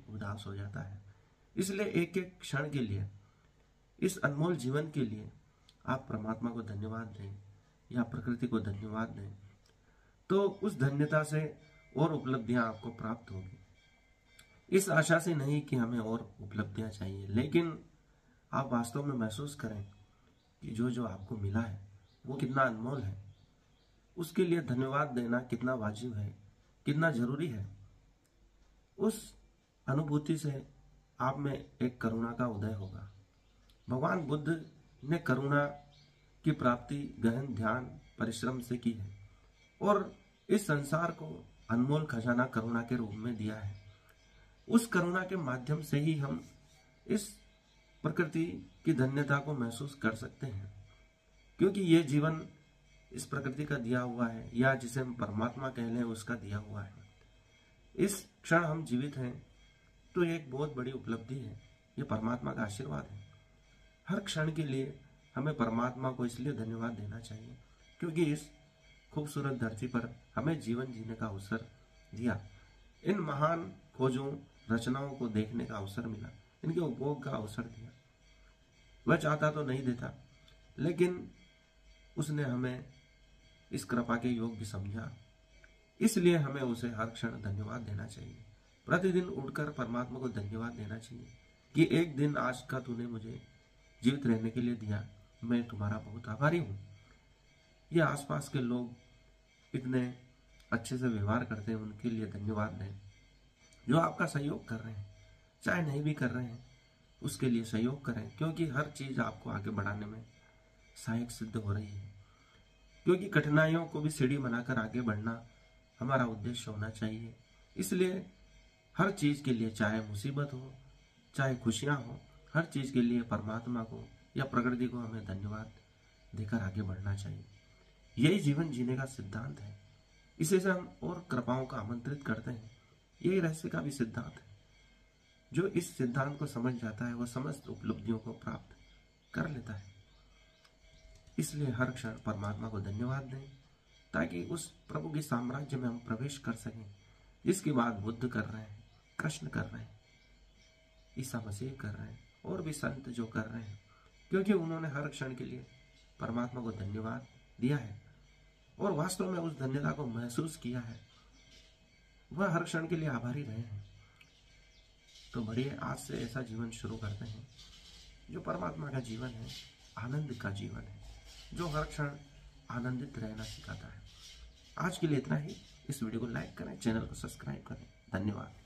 उदास हो जाता है। इसलिए एक एक क्षण के लिए, इस अनमोल जीवन के लिए आप परमात्मा को धन्यवाद दें या प्रकृति को धन्यवाद दें, तो उस धन्यता से और उपलब्धियां आपको प्राप्त होगी। इस आशा से नहीं कि हमें और उपलब्धियां चाहिए, लेकिन आप वास्तव में महसूस करें कि जो जो आपको मिला है वो कितना अनमोल है। उसके लिए धन्यवाद देना कितना वाजिब है, कितना जरूरी है। उस अनुभूति से आप में एक करुणा का उदय होगा। भगवान बुद्ध ने करुणा की प्राप्ति गहन ध्यान परिश्रम से की है और इस संसार को अनमोल खजाना करुणा के रूप में दिया है। उस करुणा के माध्यम से ही हम इस प्रकृति की धन्यता को महसूस कर सकते हैं, क्योंकि ये जीवन इस प्रकृति का दिया हुआ है, या जिसे हम परमात्मा कह लें उसका दिया हुआ है। इस क्षण हम जीवित हैं तो ये एक बहुत बड़ी उपलब्धि है, ये परमात्मा का आशीर्वाद है। हर क्षण के लिए हमें परमात्मा को इसलिए धन्यवाद देना चाहिए क्योंकि इस खूबसूरत धरती पर हमें जीवन जीने का अवसर दिया, इन महान खोजों रचनाओं को देखने का अवसर मिला, इनके उपभोग का अवसर दिया। वह चाहता तो नहीं देता, लेकिन उसने हमें इस कृपा के योग्य समझा, इसलिए हमें उसे हर क्षण धन्यवाद देना चाहिए। प्रतिदिन उठकर परमात्मा को धन्यवाद देना चाहिए कि एक दिन आज का तूने मुझे जीवित रहने के लिए दिया, मैं तुम्हारा बहुत आभारी हूँ। ये आसपास के लोग इतने अच्छे से व्यवहार करते हैं, उनके लिए धन्यवाद दें। जो आपका सहयोग कर रहे हैं, चाहे नहीं भी कर रहे हैं, उसके लिए सहयोग करें, क्योंकि हर चीज आपको आगे बढ़ाने में सहायक सिद्ध हो रही है। क्योंकि कठिनाइयों को भी सीढ़ी बनाकर आगे बढ़ना हमारा उद्देश्य होना चाहिए। इसलिए हर चीज के लिए, चाहे मुसीबत हो चाहे खुशियां हो, हर चीज के लिए परमात्मा को या प्रकृति को हमें धन्यवाद देकर आगे बढ़ना चाहिए। यही जीवन जीने का सिद्धांत है। इसी से हम और कृपाओं का आमंत्रित करते हैं। यही रहस्य का भी सिद्धांत है। जो इस सिद्धांत को समझ जाता है वह समस्त उपलब्धियों को प्राप्त कर लेता है। इसलिए हर क्षण परमात्मा को धन्यवाद दें, ताकि उस प्रभु के साम्राज्य में हम प्रवेश कर सकें, जिसकी बात बुद्ध कर रहे हैं, कृष्ण कर रहे हैं, ईसा मसीह कर रहे हैं, और भी संत जो कर रहे हैं, क्योंकि उन्होंने हर क्षण के लिए परमात्मा को धन्यवाद दिया है और वास्तव में उस धन्यता को महसूस किया है। वह हर क्षण के लिए आभारी रहे हैं। तो बढ़िए, आज से ऐसा जीवन शुरू करते हैं जो परमात्मा का जीवन है, आनंद का जीवन है, जो हर क्षण आनंदित रहना सिखाता है। आज के लिए इतना ही। इस वीडियो को लाइक करें, चैनल को सब्सक्राइब करें। धन्यवाद।